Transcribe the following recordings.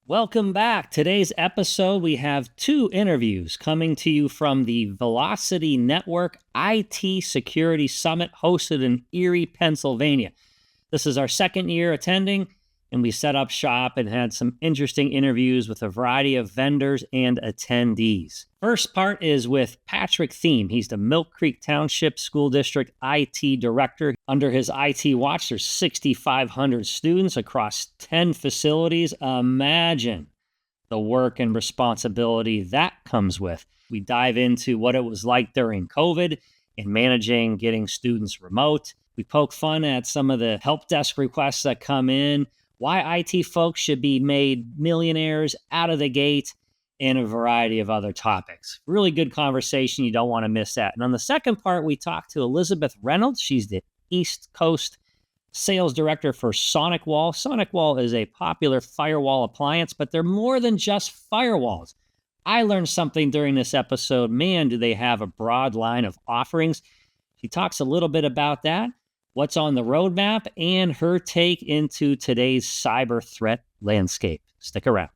Welcome back. Today's episode, we have two interviews coming to you from the Velocity Network IT Security Summit hosted in Erie, Pennsylvania. This is our second year attending, and we set up shop and had some interesting interviews with a variety of vendors and attendees. First part is with Patrick Thiem. He's the Millcreek Township School District IT Director. Under his IT watch, there's 6,500 students across 10 facilities. Imagine the work and responsibility that comes with. We dive into what it was like during COVID and managing getting students remote. We poke fun at some of the help desk requests that come in, why IT folks should be made millionaires out of the gate, and a variety of other topics. Really good conversation. You don't want to miss that. And on the second part, we talked to Elizabeth Reynolds. She's the East Coast Sales Director for SonicWall. SonicWall is a popular firewall appliance, but they're more than just firewalls. I learned something during this episode. Man, do they have a broad line of offerings. She talks a little bit about that, what's on the roadmap, and her take into today's cyber threat landscape. Stick around.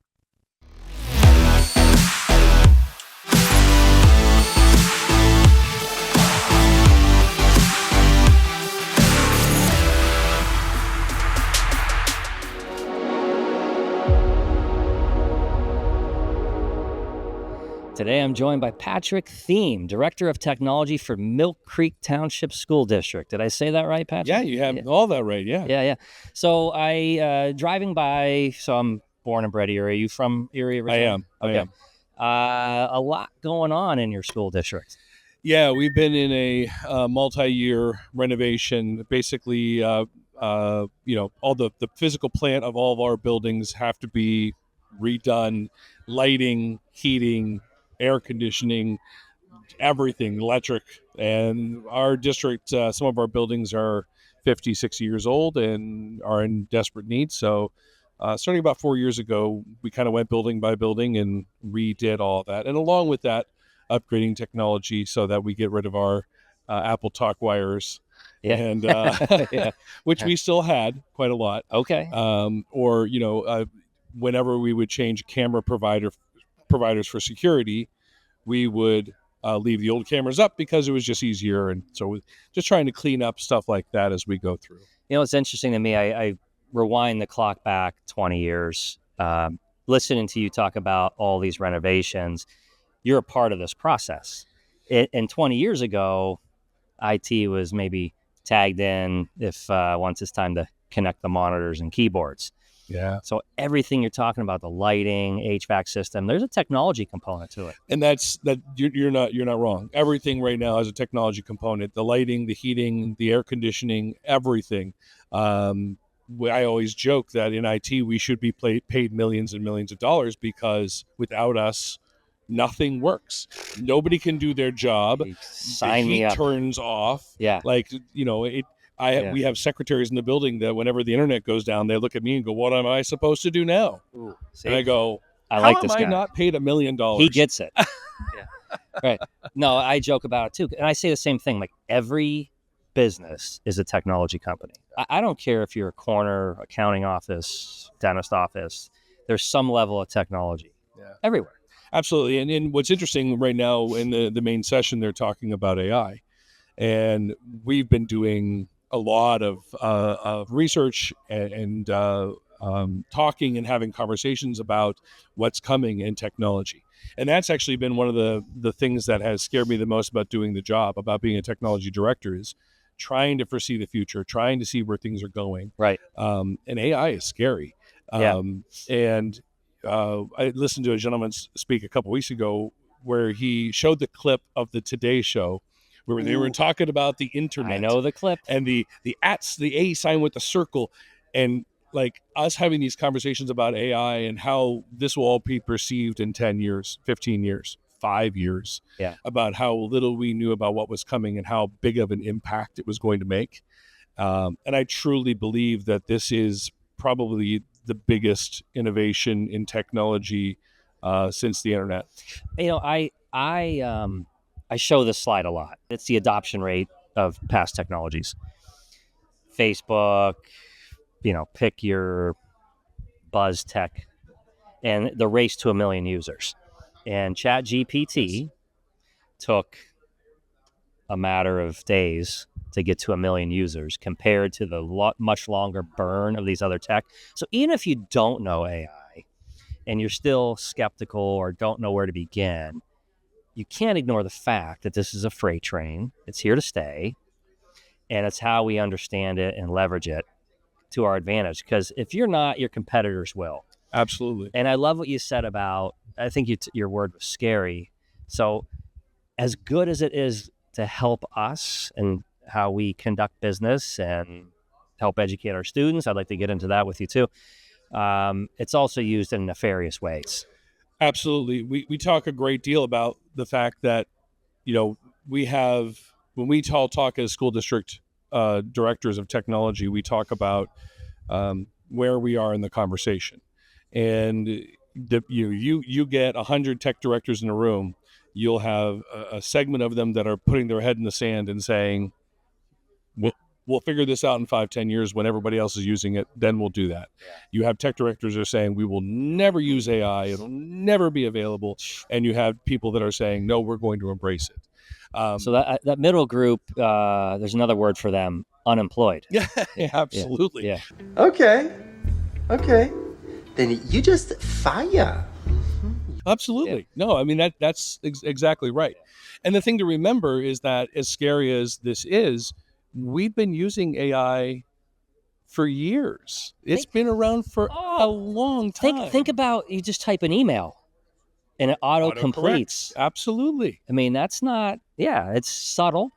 Today, I'm joined by Patrick Thiem, Director of Technology for Millcreek Township School District. Did I say that right, Patrick? Yeah, you have all that right, yeah. Yeah. So driving by, so I'm born and bred Erie. Are you from Erie originally? I am. A lot going on in your school district. Yeah, we've been in a multi-year renovation. Basically, all the physical plant of all of our buildings have to be redone. Lighting, heating, air conditioning, everything, electric. And our district, some of our buildings are 50, 60 years old and are in desperate need. So starting about 4 years ago, we kind of went building by building and redid all of that. And along with that, upgrading technology so that we get rid of our Apple talk wires. Yeah. And which we still had quite a lot. Okay. Whenever we would change camera providers for security, we would leave the old cameras up because it was just easier. And so we're just trying to clean up stuff like that as we go through. You know, it's interesting to me. I rewind the clock back 20 years, listening to you talk about all these renovations. You're a part of this process. And 20 years ago, IT was maybe tagged in if once it's time to connect the monitors and keyboards. Yeah. So everything you're talking about, the lighting, HVAC system, there's a technology component to it. And that's you're not wrong. Everything right now has a technology component. The lighting, the heating, the air conditioning, everything. I always joke that in IT we should be paid millions and millions of dollars because without us, nothing works. Nobody can do their job. Sign me up. Turns off. Yeah. We have secretaries in the building that whenever the internet goes down, they look at me and go, "What am I supposed to do now?" Ooh, and I go, "I like this guy. How am I not paid $1 million?" He gets it. Yeah. Right. No, I joke about it too, and I say the same thing. Like every business is a technology company. I don't care if you're a corner accounting office, dentist office. There's some level of technology everywhere. Absolutely. And what's interesting right now in the main session, they're talking about AI, and we've been doing a lot of research and talking and having conversations about what's coming in technology. And that's actually been one of the things that has scared me the most about doing the job, about being a technology director, is trying to foresee the future, trying to see where things are going. Right. And AI is scary. And I listened to a gentleman speak a couple weeks ago where he showed the clip of the Today Show where they were talking about the internet. I know the clip. And the A sign with the circle, and like us having these conversations about AI and how this will all be perceived in 10 years, 15 years, 5 years, about how little we knew about what was coming and how big of an impact it was going to make. And I truly believe that this is probably the biggest innovation in technology since the internet. You know, I show this slide a lot. It's the adoption rate of past technologies. Facebook, pick your buzz tech and the race to 1 million users. And ChatGPT took a matter of days to get to 1 million users compared to the much longer burn of these other tech. So even if you don't know AI and you're still skeptical or don't know where to begin, you can't ignore the fact that this is a freight train. It's here to stay, and it's how we understand it and leverage it to our advantage. Because if you're not, your competitors will. Absolutely. And I love what you said about, I think your word was scary. So as good as it is to help us and how we conduct business and help educate our students, I'd like to get into that with you too. It's also used in nefarious ways. Absolutely. We talk a great deal about the fact that, we have, when we talk as school district directors of technology, we talk about where we are in the conversation. And you get 100 tech directors in a room, you'll have a segment of them that are putting their head in the sand and saying, we'll figure this out in 5-10 years when everybody else is using it, then we'll do that. Yeah. You have tech directors that are saying, we will never use AI, it'll never be available. And you have people that are saying, no, we're going to embrace it. So that middle group, there's another word for them, unemployed. Yeah, absolutely. Yeah. Okay. Then you just fire. Absolutely. Yeah. No, I mean, that's exactly right. And the thing to remember is that as scary as this is, we've been using AI for years. It's been around for a long time. Think about, you just type an email and it auto-completes. Absolutely. I mean, that's not, it's subtle.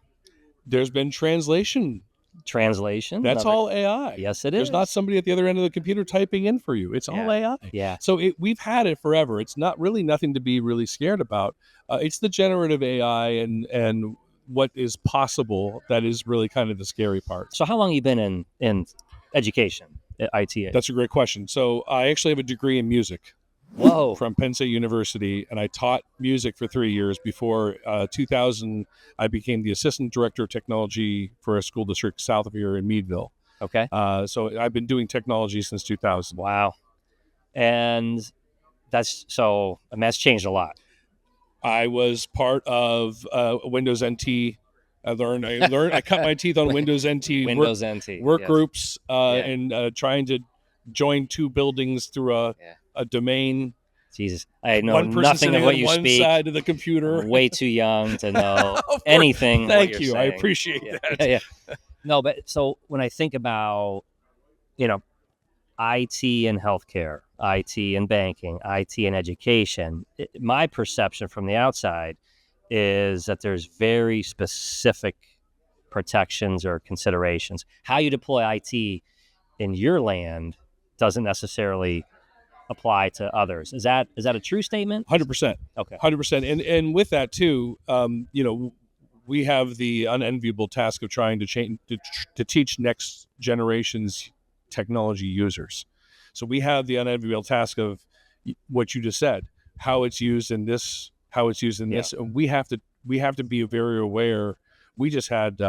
There's been translation. That's all AI. Yes, it is. There's not somebody at the other end of the computer typing in for you. It's all AI. Yeah. So we've had it forever. It's not really nothing to be really scared about. It's the generative AI and what is possible that is really kind of the scary part. So how long have you been in education at IT? That's a great question. So I actually have a degree in music. Whoa. From Penn State University, and I taught music for 3 years. Before 2000, I became the assistant director of technology for a school district south of here in Meadville. Okay. So I've been doing technology since 2000. Wow. And that's changed a lot. I was part of Windows NT. I cut my teeth on Windows NT. NT work groups and trying to join two buildings through a domain. Jesus, I know nothing of what you speak. One side of the computer. I'm way too young to know anything. Thank you. Saying. I appreciate that. Yeah. No, but so when I think about, IT and healthcare, IT and banking, IT and education, my perception from the outside is that there's very specific protections or considerations. How you deploy IT in your land doesn't necessarily apply to others. Is that a true statement? 100%. Okay. 100%. And with that too, we have the unenviable task of trying to teach next generation's technology users. So we have the unenviable task of what you just said, how it's used in this, and we have to be very aware. We just had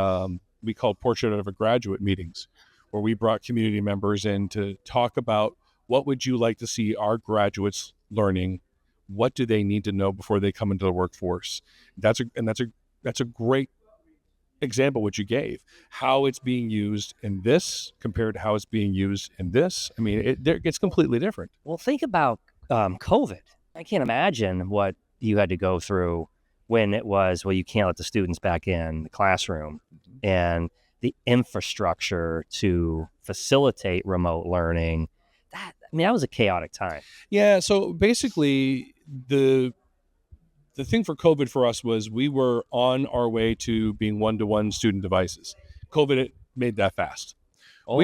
we called Portrait of a Graduate meetings, where we brought community members in to talk about what would you like to see our graduates learning? What do they need to know before they come into the workforce? That's a great example what you gave. How it's being used in this compared to how it's being used in this. I mean, it's completely different. Well, think about COVID. I can't imagine what you had to go through when it was, you can't let the students back in the classroom, and the infrastructure to facilitate remote learning. That was a chaotic time. Yeah. So basically, the thing for COVID for us was we were on our way to being one-to-one student devices. COVID made that fast. It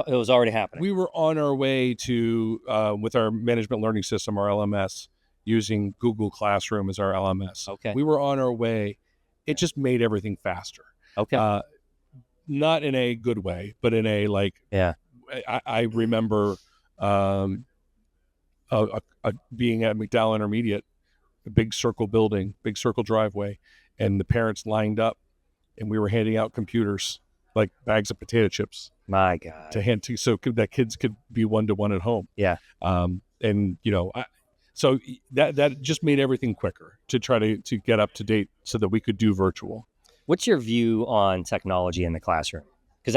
was already happening. We were on our way to, with our management learning system, our LMS, using Google Classroom as our LMS. Okay. We were on our way. It just made everything faster. Okay. Not in a good way, but in a I remember being at McDowell Intermediate, a big circle building, big circle driveway, and the parents lined up, and we were handing out computers like bags of potato chips. My God. So that kids could be one-to-one at home. Yeah. And So that just made everything quicker to try to get up to date so that we could do virtual. What's your view on technology in the classroom? Because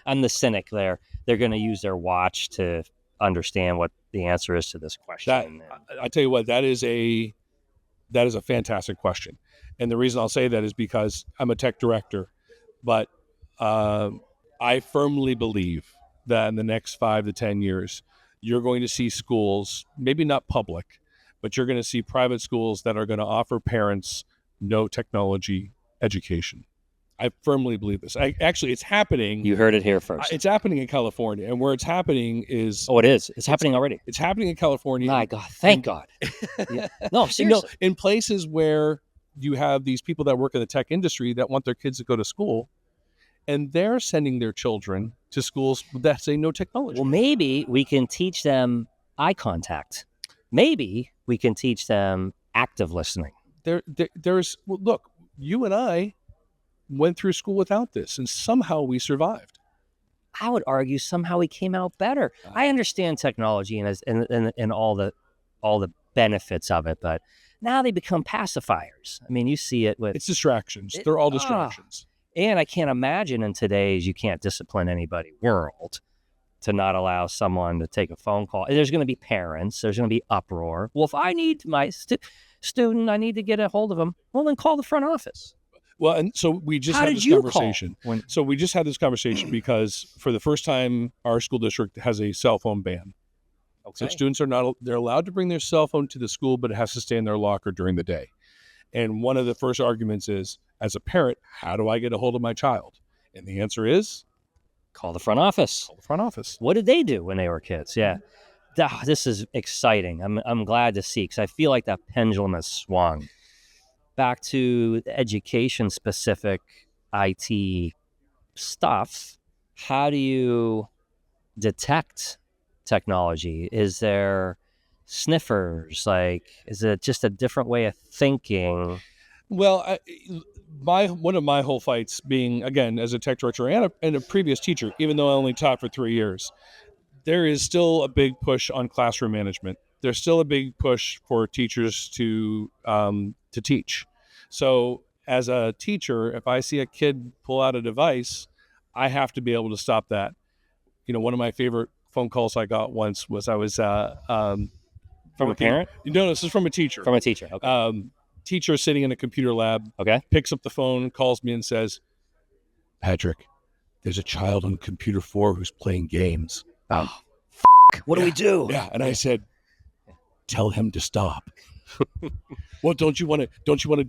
I'm the cynic there. They're going to use their watch to understand what the answer is to this question. I tell you what, that is a fantastic question. And the reason I'll say that is because I'm a tech director, but I firmly believe that in the next 5 to 10 years, you're going to see schools, maybe not public, but you're going to see private schools that are going to offer parents no technology education. I firmly believe this. Actually, it's happening. You heard it here first. It's happening in California, and where it's happening is... Oh, it is. It's happening already. It's happening in California. My God, thank God. Yeah. No, seriously. In places where you have these people that work in the tech industry that want their kids to go to school, and they're sending their children to schools that say no technology. Well, maybe we can teach them eye contact. Maybe we can teach them active listening. Look, you and I went through school without this, and somehow we survived. I would argue somehow we came out better. I understand technology and all the benefits of it, but now they become pacifiers. I mean, you see it with... It's distractions. They're all distractions. And I can't imagine in today's you can't discipline anybody world to not allow someone to take a phone call. There's going to be parents. There's going to be uproar. Well, if I need my student, I need to get a hold of them. Well, then call the front office. Well, and so we just had this conversation. So we just had this conversation because for the first time, our school district has a cell phone ban. Okay. So students they're allowed to bring their cell phone to the school, but it has to stay in their locker during the day. And one of the first arguments is, as a parent, how do I get a hold of my child? And the answer is, call the front office. Call the front office. What did they do when they were kids? Yeah. This is exciting. I'm glad to see, because I feel like that pendulum has swung back to education-specific IT stuff. How do you detect technology? Is there sniffers? Like, is it just a different way of thinking? Well, one of my whole fights being, again, as a tech director and a previous teacher, even though I only taught for 3 years, there is still a big push on classroom management. There's still a big push for teachers to teach. So as a teacher, if I see a kid pull out a device, I have to be able to stop that. You know, one of my favorite phone calls I got once was I was from a parent? No, this is from a teacher. From a teacher. Okay. Teacher sitting in a computer lab. Okay. Picks up the phone, calls me, and says, "Patrick, there's a child on computer 4 who's playing games." Oh, what do we do? Yeah, and I said, "Tell him to stop." Well, don't you want to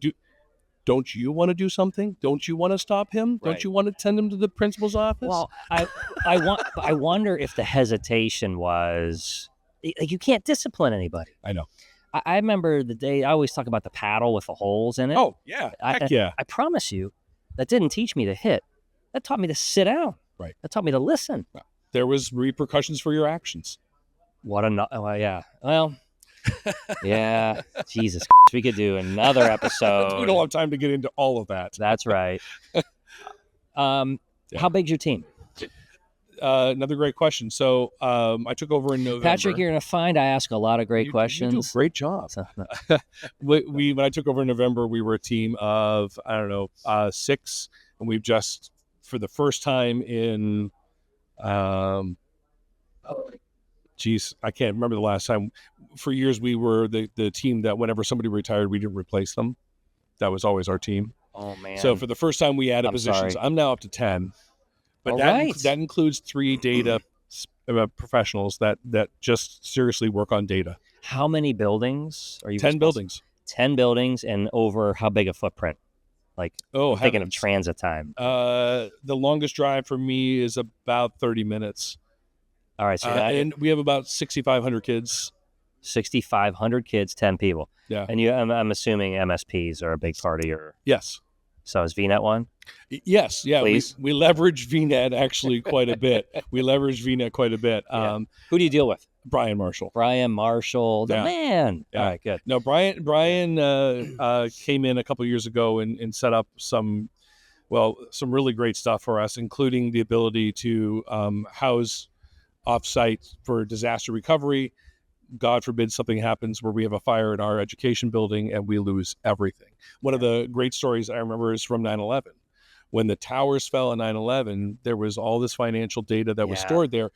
do something? Don't you want to stop him? Right. Don't you want to send him to the principal's office? Well, I wonder if the hesitation was, like, you can't discipline anybody. I know. I remember the day, I always talk about the paddle with the holes in it. Oh, yeah. Heck yeah. I promise you, that didn't teach me to hit. That taught me to sit down. Right. That taught me to listen. There was repercussions for your actions. Yeah. Well, yeah. Jesus, we could do another episode. We don't have time to get into all of that. That's right. How big's your team? Another great question. So I took over in November. Patrick, you're going to find I ask a lot of great questions. You do a great job. When I took over in November, we were a team of, 6. And we've just, for the first time in, I can't remember the last time. For years, we were the team that whenever somebody retired, we didn't replace them. That was always our team. Oh, man. So for the first time, we added positions. Sorry. I'm now up to 10. But that includes 3 data professionals that just seriously work on data. How many buildings are you? 10 buildings. 10 buildings, and over how big a footprint? Like, thinking of transit time. The longest drive for me is about 30 minutes. All right. So and we have about 6,500 kids. 6,500 kids, 10 people. Yeah. And I'm assuming MSPs are a big part of your... Yes. So is VNet one? Yes. Yeah. Please? We leverage VNet actually quite a bit. Yeah. Who do you deal with? Brian Marshall. The man. Yeah. All right, good. No, Brian came in a couple of years ago and set up some really great stuff for us, including the ability to house offsite for disaster recovery, God forbid something happens where we have a fire in our education building and we lose everything. One of the great stories I remember is from 9/11. When the towers fell in 9/11, there was all this financial data that was stored there,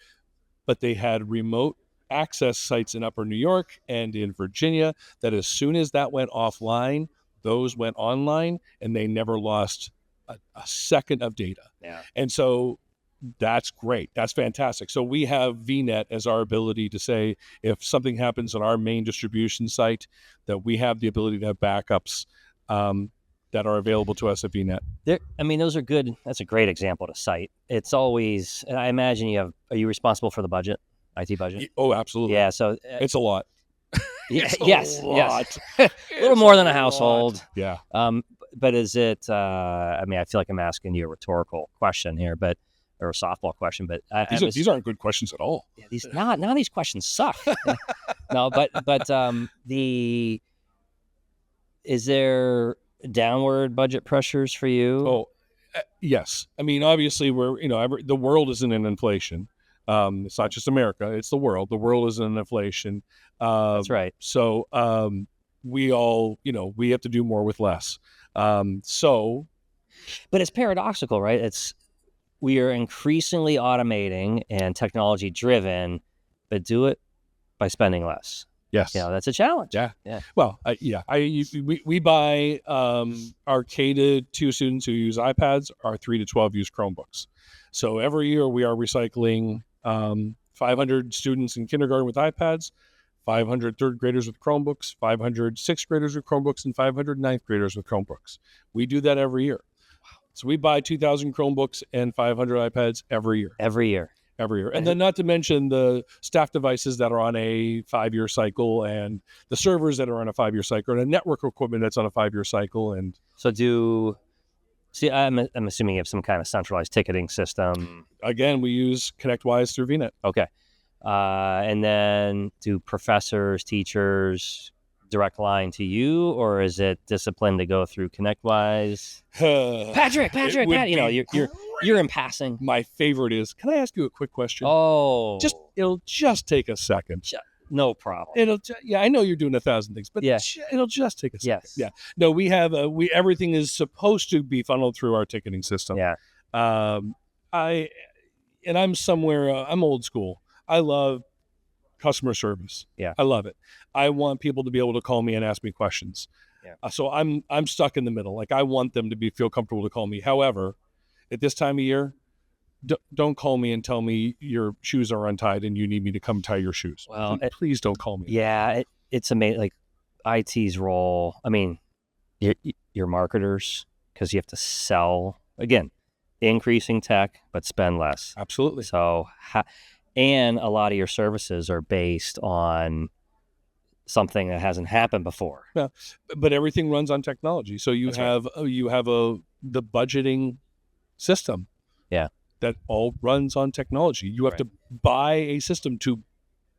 but they had remote access sites in Upper New York and in Virginia that as soon as that went offline, those went online and they never lost a second of data. Yeah. And so that's great. That's fantastic. So we have VNet as our ability to say, if something happens on our main distribution site, that we have the ability to have backups that are available to us at VNet. Those are good. That's a great example to cite. It's always, I imagine are you responsible for the budget, IT budget? Oh, absolutely. Yeah. So it's a lot. Yes. Lot. A little more than a household. Yeah. But is it, I feel like I'm asking you a rhetorical question here, or a softball question, but these aren't good questions at all. Yeah, now these questions suck. No, but is there downward budget pressures for you? Oh, yes. Obviously the world is in an inflation. It's not just America, it's the world. The world is in an inflation. That's right. So we all, we have to do more with less. But it's paradoxical, right? We are increasingly automating and technology driven, but do it by spending less. Yes. That's a challenge. Yeah. Well, we buy our K to 2 students who use iPads, our 3 to 12 use Chromebooks. So every year we are recycling 500 students in kindergarten with iPads, 500 third graders with Chromebooks, 500 sixth graders with Chromebooks, and 500 ninth graders with Chromebooks. We do that every year. So we buy 2,000 Chromebooks and 500 iPads every year. Every year. And then not to mention the staff devices that are on a 5-year cycle and the servers that are on a 5-year cycle and the network equipment that's on a 5-year cycle. And so I'm assuming you have some kind of centralized ticketing system. Again, we use ConnectWise through VNet. Okay. And then do professors, teachers direct line to you, or is it discipline to go through ConnectWise? Patrick, you're in passing. My favorite is, can I ask you a quick question? Oh, it'll just take a second. No problem. I know you're doing 1,000 things, but it'll just take a second. Yes. Yeah. No, we have everything is supposed to be funneled through our ticketing system. Yeah. I'm old school. I love customer service. Yeah. I love it. I want people to be able to call me and ask me questions. Yeah. So I'm stuck in the middle. Like I want them to feel comfortable to call me. However, at this time of year, don't call me and tell me your shoes are untied and you need me to come tie your shoes. Well, please don't call me. Yeah, it's amazing. Like IT's role. You're marketers because you have to sell, again, increasing tech, but spend less. Absolutely. So, and a lot of your services are based on something that hasn't happened before. Yeah, but everything runs on technology. So you That's have the budgeting system. Yeah. That all runs on technology. You have to buy a system to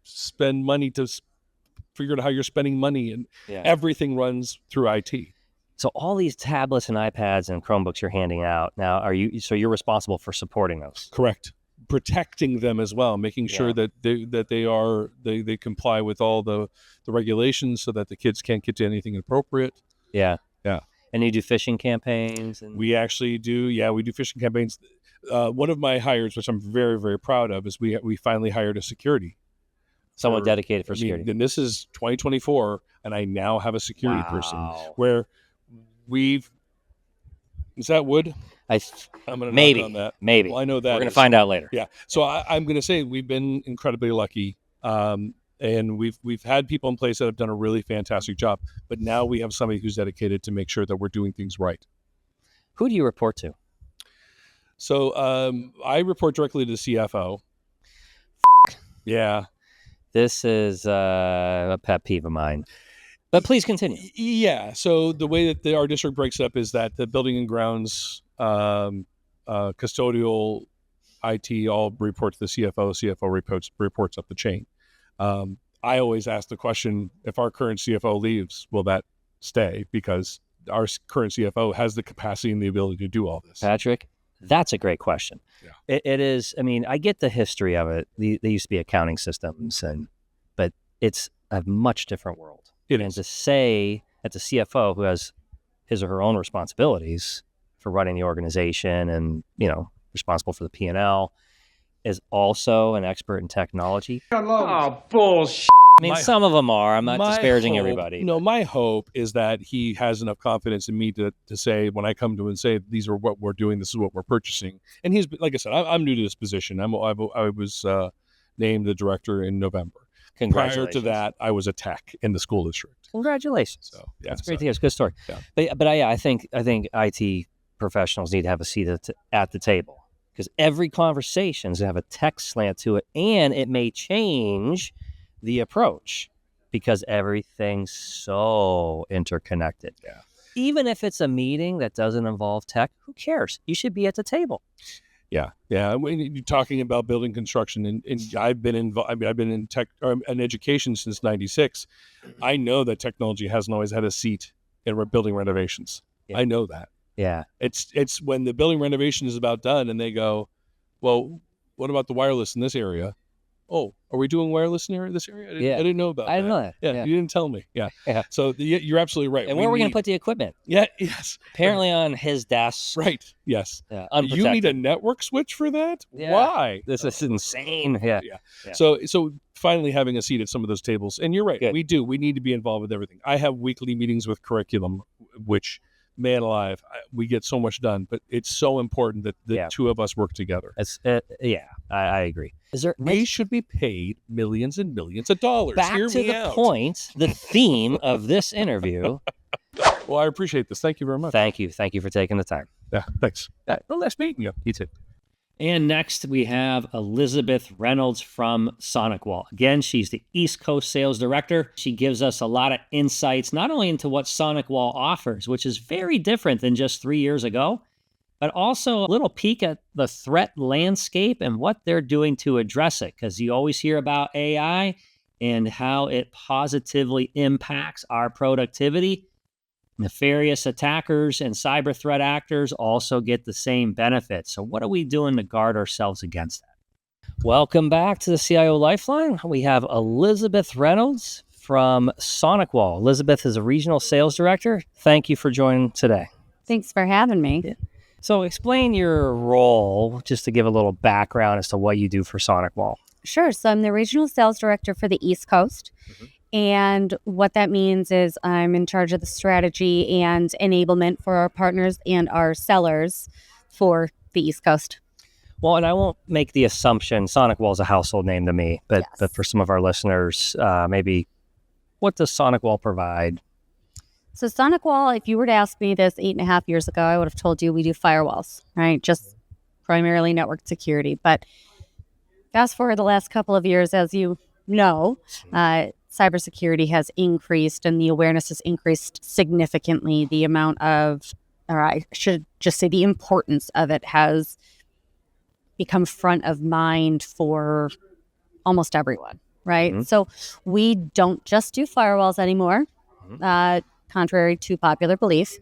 spend money, to figure out how you're spending money, and everything runs through IT. So all these tablets and iPads and Chromebooks you're handing out now, you're responsible for supporting those? Correct. Protecting them as well, making sure that they comply with all the regulations so that the kids can't get to anything inappropriate. Yeah. Yeah. And you do phishing campaigns? We actually do. Yeah, we do phishing campaigns. One of my hires, which I'm very, very proud of, is we finally hired a security. Someone dedicated for security. And this is 2024, and I now have a security person where is that wood? I'm going to knock on that. Maybe. Well, I know that. We're going to find out later. Yeah. So I'm going to say we've been incredibly lucky. And we've had people in place that have done a really fantastic job, but now we have somebody who's dedicated to make sure that we're doing things right. Who do you report to? So I report directly to the CFO. Yeah. This is a pet peeve of mine. But please continue. Yeah. So the way that our district breaks up is that the building and grounds, custodial, IT all report to the CFO. CFO reports up the chain. I always ask the question, if our current CFO leaves, will that stay? Because our current CFO has the capacity and the ability to do all this. Patrick, that's a great question. Yeah. It is. I get the history of it. They used to be accounting systems, but it's a much different world. It and is. to say that the CFO, who has his or her own responsibilities for running the organization and, responsible for the P&L, is also an expert in technology. Oh, bullshit. I mean, some of them are. I'm not disparaging hope, everybody. No, my hope is that he has enough confidence in me to say, when I come to him and say, these are what we're doing, this is what we're purchasing. And he's, like I said, I'm new to this position. I was named the director in November. Prior to that, I was a tech in the school district. Congratulations. So yeah, that's great to hear. It's a good story. Yeah. But I think IT professionals need to have a seat at the table, because every conversation is going to have a tech slant to it, and it may change the approach because everything's so interconnected. Yeah. Even if it's a meeting that doesn't involve tech, who cares? You should be at the table. Yeah. When you're talking about building construction, and I've been involved. I mean, I've been in tech or in education since '96. I know that technology hasn't always had a seat in building renovations. Yeah. I know that. Yeah. It's when the building renovation is about done, and they go, well, what about the wireless in this area? Oh, are we doing wireless in this area? I didn't know about that. I didn't know that. Yeah, you didn't tell me. Yeah. So you're absolutely right. And where are we going to put the equipment? Yeah, yes. Apparently on his desk. Right, yes. Yeah, you need a network switch for that? Yeah. Why? This is insane. Yeah. So finally having a seat at some of those tables. And you're right, Good. we do. We need to be involved with everything. I have weekly meetings with curriculum, which, man alive, we get so much done. But it's so important that the two of us work together. I agree. We should be paid millions and millions of dollars. Back Hear to me the out. point, the theme of this interview. Well, I appreciate this. Thank you very much. Thank you for taking the time. Yeah, thanks. Well, nice meeting you. You too. And next we have Elizabeth Reynolds from SonicWall. Again, she's the East Coast Sales Director. She gives us a lot of insights, not only into what SonicWall offers, which is very different than just 3 years ago, but also a little peek at the threat landscape and what they're doing to address it. Because you always hear about AI and how it positively impacts our productivity. Nefarious attackers and cyber threat actors also get the same benefits. So what are we doing to guard ourselves against that? Welcome back to the CIO Lifeline. We have Elizabeth Reynolds from SonicWall. Elizabeth is a regional sales director. Thank you for joining today. Thanks for having me. Yeah. So explain your role, just to give a little background as to what you do for SonicWall. Sure. So I'm the regional sales director for the East Coast. Mm-hmm. And what that means is I'm in charge of the strategy and enablement for our partners and our sellers for the East Coast. Well, and I won't make the assumption SonicWall is a household name to me, but for some of our listeners, maybe what does SonicWall provide? So SonicWall, if you were to ask me this 8.5 years ago, I would have told you we do firewalls, right? Just primarily network security. But fast forward the last couple of years, as you know, cybersecurity has increased and the awareness has increased significantly. The amount of, or I should just say the importance of it has become front of mind for almost everyone, right? Mm-hmm. So we don't just do firewalls anymore. Mm-hmm. Contrary to popular belief.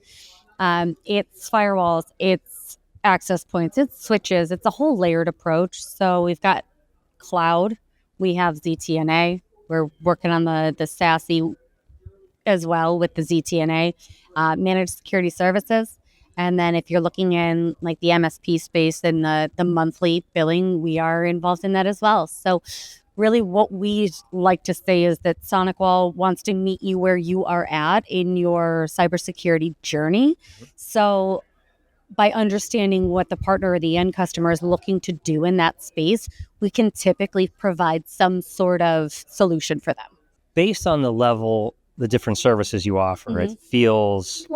It's firewalls, it's access points, it's switches, it's a whole layered approach. So we've got cloud, we have ZTNA, we're working on the SASE as well with the ZTNA, managed security services. And then if you're looking in like the MSP space and the monthly billing, we are involved in that as well. So really what we like to say is that SonicWall wants to meet you where you are at in your cybersecurity journey. So by understanding what the partner or the end customer is looking to do in that space, we can typically provide some sort of solution for them. Based on the different services you offer, mm-hmm. It feels...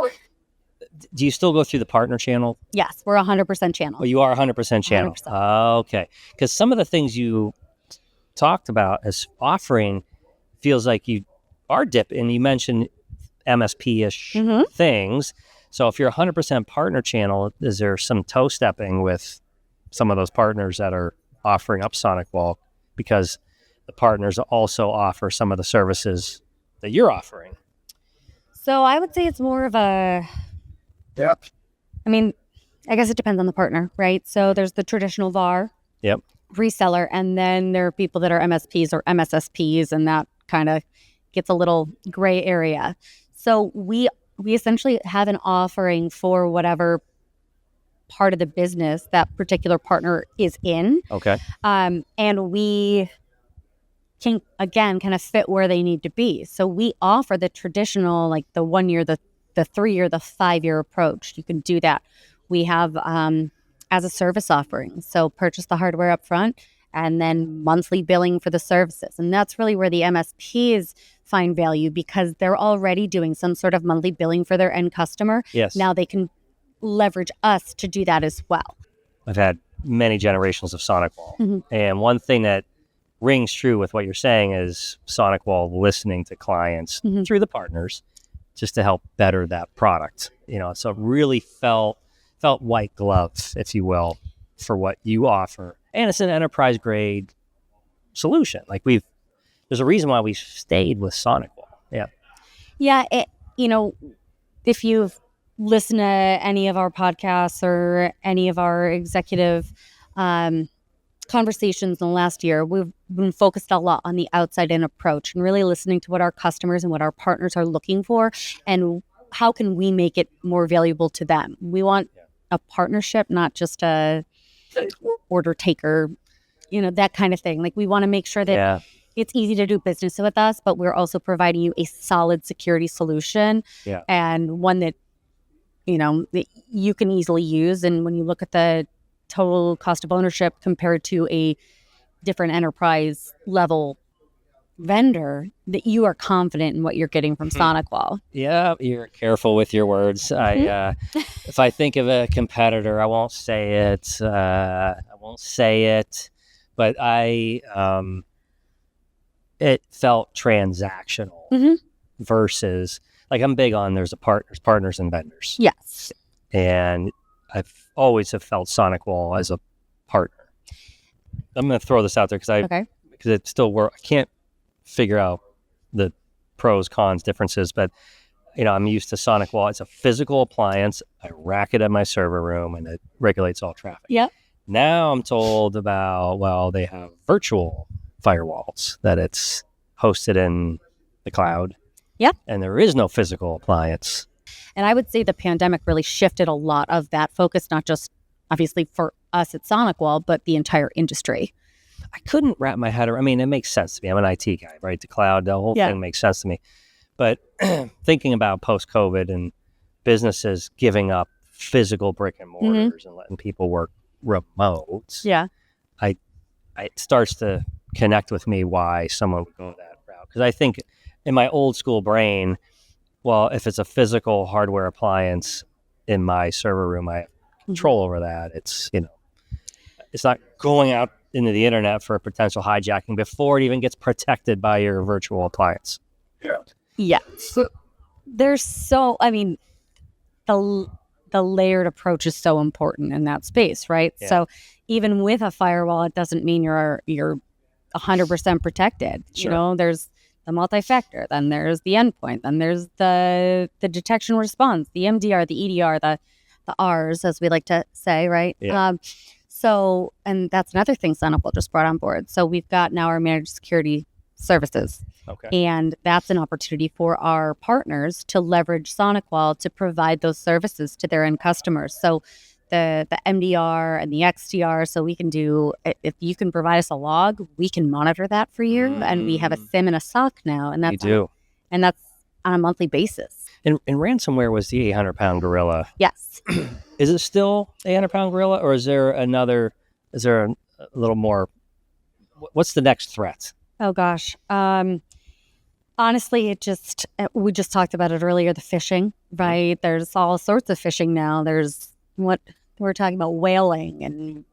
Do you still go through the partner channel? Yes, we're 100% channel. Oh, you are 100% channel. 100%. Okay. Because some of the things you talked about as offering feels like you are dipping. You mentioned MSP-ish mm-hmm. things. So if you're 100% partner channel, is there some toe stepping with some of those partners that are offering up SonicWall because the partners also offer some of the services that you're offering? So I would say it's more of a... Yeah. I mean, I guess it depends on the partner, right? So there's the traditional VAR. Yep. Reseller, and then there are people that are MSPs or MSSPs, and that kind of gets a little gray area. So we essentially have an offering for whatever part of the business that particular partner is in. Okay. And we can, again, kind of fit where they need to be. So we offer the traditional, like the 1 year, the 3 year, the 5 year approach. You can do that. We have as a service offering. So purchase the hardware up front and then monthly billing for the services. And that's really where the MSPs find value, because they're already doing some sort of monthly billing for their end customer. Yes. Now they can leverage us to do that as well. I've had many generations of SonicWall. And one thing that rings true with what you're saying is SonicWall listening to clients through the partners just to help better that product. So it really felt white glove, if you will, for what you offer. And it's an enterprise grade solution. Like there's a reason why we stayed with SonicWall. Yeah. Yeah. If you've listened to any of our podcasts or any of our executive conversations in the last year, we've been focused a lot on the outside-in approach and really listening to what our customers and what our partners are looking for and how can we make it more valuable to them. We want a partnership, not just a order taker, that kind of thing. Like, we want to make sure that it's easy to do business with us, but we're also providing you a solid security solution and one that, that you can easily use. And when you look at the total cost of ownership compared to a different enterprise level vendor, that you are confident in what you're getting from SonicWall. Yeah, you're careful with your words. If I think of a competitor, I won't say it. But it felt transactional versus, like, I'm big on there's partners and vendors. Yes. And I've always have felt SonicWall as a partner. I'm going to throw this out there because it still works. I can't figure out the pros, cons, differences, but I'm used to SonicWall. It's a physical appliance. I rack it in my server room and it regulates all traffic. Yep. Now I'm told about, they have virtual firewalls, that it's hosted in the cloud. Yep. And there is no physical appliance. And I would say the pandemic really shifted a lot of that focus, not just obviously for us at SonicWall, but the entire industry. I couldn't wrap my head around. It makes sense to me. I'm an IT guy, right? The cloud, the whole thing makes sense to me. But thinking about post-COVID and businesses giving up physical brick and mortars and letting people work remote, it starts to connect with me why someone would go that route. Because I think in my old school brain, well, if it's a physical hardware appliance in my server room, I have control over that. It's, it's not going out into the internet for a potential hijacking before it even gets protected by your virtual appliance. Yeah. There's the layered approach is so important in that space, right? Yeah. So even with a firewall, it doesn't mean you're 100% protected. Sure. There's the multi-factor, then there's the endpoint, then there's the detection response, the MDR, the EDR, the R's, as we like to say, right? Yeah. And that's another thing SonicWall just brought on board. So we've got now our managed security services. Okay. And that's an opportunity for our partners to leverage SonicWall to provide those services to their end customers. So the MDR and the XDR, so we can do, if you can provide us a log, we can monitor that for you. And we have a SIM and a SOC now. And that's and that's on a monthly basis. And ransomware was the 800-pound gorilla. Yes. Is it still 800-pound gorilla, or is there a little more? What's the next threat? Oh gosh. Honestly, we just talked about it earlier, the phishing, right? There's all sorts of phishing now. There's what we're talking about, whaling and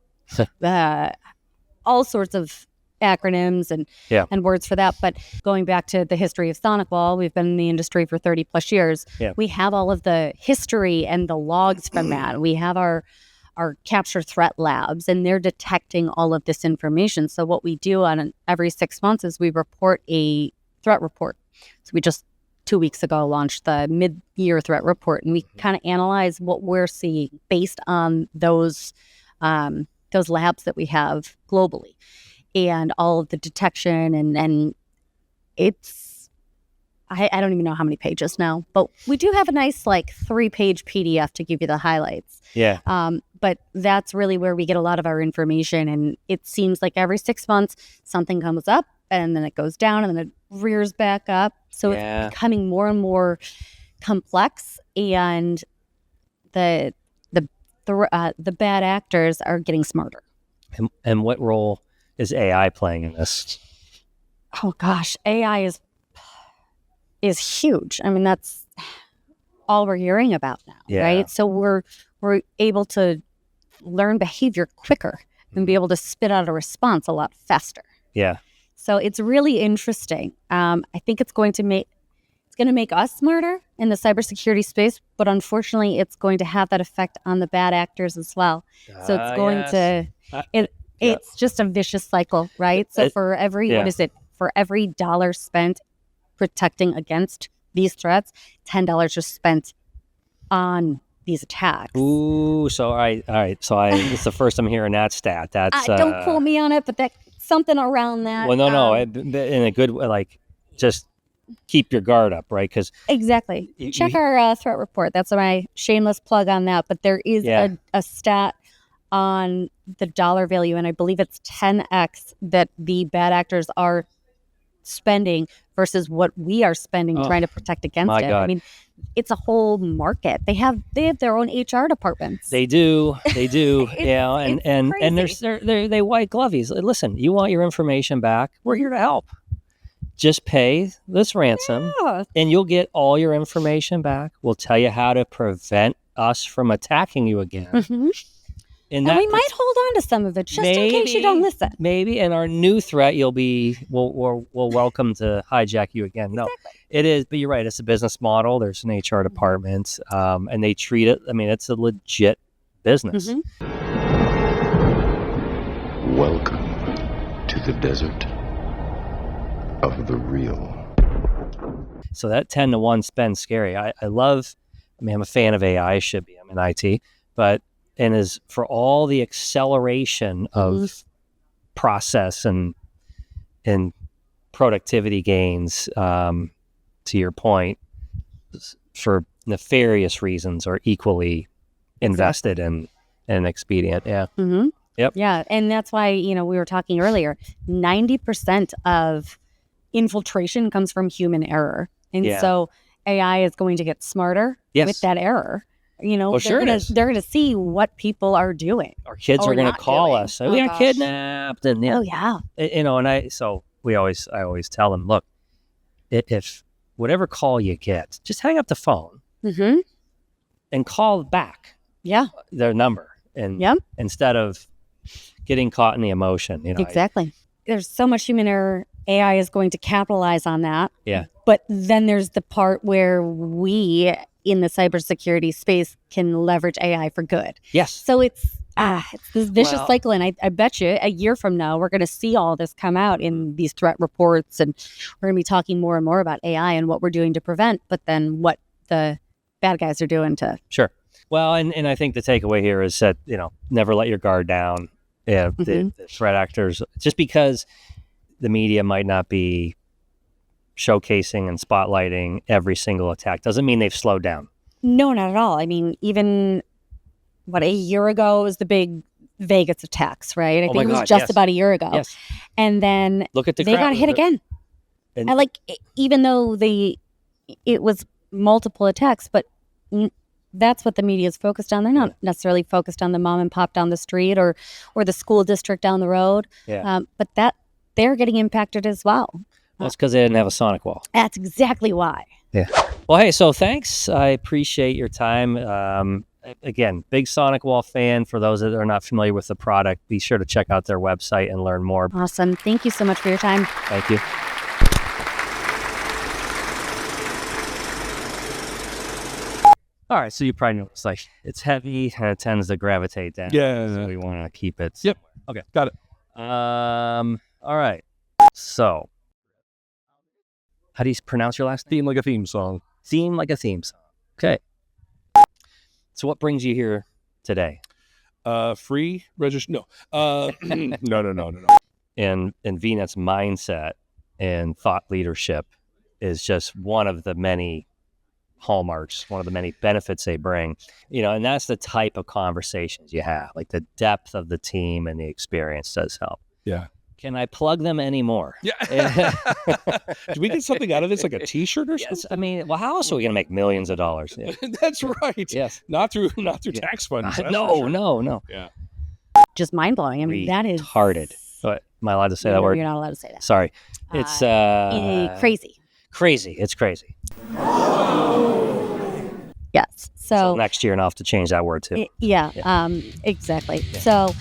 all sorts of acronyms and words for that. But going back to the history of SonicWall, we've been in the industry for 30 plus years. Yeah. We have all of the history and the logs from that. We have our capture threat labs, and they're detecting all of this information. So what we do on every 6 months is we report a threat report. So we just 2 weeks ago launched the mid-year threat report, and we kind of analyze what we're seeing based on those labs that we have globally, and all of the detection and it's, I don't even know how many pages now, but we do have a nice 3-page PDF to give you the highlights. Yeah. But that's really where we get a lot of our information. And it seems like every 6 months, something comes up and then it goes down and then it rears back up. So it's becoming more and more complex, and the bad actors are getting smarter. And what role is AI playing in this? Oh gosh, AI is huge. I mean, that's all we're hearing about now, right? So we're able to learn behavior quicker and be able to spit out a response a lot faster. Yeah. So it's really interesting. I think it's going to make us smarter in the cybersecurity space, but unfortunately, it's going to have that effect on the bad actors as well. So it's going to it's just a vicious cycle, right? So for every for every dollar spent protecting against these threats, $10 are spent on these attacks. Ooh, so all right. So it's the first I'm hearing that stat. That's don't quote me on it, but that's something around that. Well, no, in a good way, just keep your guard up, right? Because exactly. Check our threat report. That's my shameless plug on that. But there is a stat on the dollar value, and I believe it's 10x that the bad actors are spending versus what we are spending trying to protect against it. God. I mean, it's a whole market. They have their own HR departments. They do. Yeah, and crazy. they white glovies. Listen, you want your information back? We're here to help. Just pay this ransom, and you'll get all your information back. We'll tell you how to prevent us from attacking you again. Mm-hmm. And we might hold on to some of it just in case you don't listen. Maybe, and our new threat, we'll welcome to hijack you again. No, it is, but you're right. It's a business model. There's an HR department, and they treat it. I mean, it's a legit business. Mm-hmm. Welcome to the desert of the real. So that 10-to-1 spend scary. I love. I mean, I'm a fan of AI. I should be. I'm in IT, but. And is for all the acceleration of process and productivity gains, to your point, for nefarious reasons are equally invested in and expedient. Yeah. Mm-hmm. Yep. Yeah. And that's why, we were talking earlier, 90% of infiltration comes from human error. And so AI is going to get smarter with that error. They're going to see what people are doing. Our kids are going to call us. We got kidnapped, and I always tell them, look, if whatever call you get, just hang up the phone and call back. Yeah, their number, and instead of getting caught in the emotion. Exactly. There's so much human error. AI is going to capitalize on that. Yeah. But then there's the part where we in the cybersecurity space can leverage AI for good. Yes. So it's this vicious cycle. And I bet you a year from now, we're going to see all this come out in these threat reports. And we're going to be talking more and more about AI and what we're doing to prevent, but then what the bad guys are doing to. Sure. Well, and I think the takeaway here is that, never let your guard down. Yeah, the threat actors, just because the media might not be showcasing and spotlighting every single attack doesn't mean they've slowed down. No, not at all. I mean, even a year ago was the big Vegas attacks, right? I think it was just about a year ago. Yes. And then look at they got hit again. And even though it was multiple attacks, but that's what the media is focused on. They're not necessarily focused on the mom and pop down the street or the school district down the road. Yeah. But that they're getting impacted as well. Well, it's because they didn't have a SonicWall. That's exactly why. Yeah. Well, hey, so thanks. I appreciate your time. Again, big SonicWall fan. For those that are not familiar with the product, be sure to check out their website and learn more. Awesome. Thank you so much for your time. Thank you. All right, so you probably know it's heavy and it tends to gravitate down. Yeah. So we want to keep it. Yep. Okay. Got it. All right. So, how do you pronounce your last name? Theme like a theme song. Theme like a theme song. Okay. So what brings you here today? Free register. No. No. And VNet's mindset and thought leadership is just one of the many hallmarks, one of the many benefits they bring, and that's the type of conversations you have. Like the depth of the team and the experience does help. Yeah. Can I plug them anymore? Yeah. Do we get something out of this, like a T-shirt or something? Yes. I mean, well, how else are we going to make millions of dollars? Yeah. That's right. Yes. Not through tax funds. that's No, for sure. no. Yeah. Just mind blowing. I mean, that is retarded. What, am I allowed to say that word? You're not allowed to say that. Sorry. It's Crazy. Crazy. It's crazy. Yes. So next year, and I'll have to change that word too. exactly. Yeah. So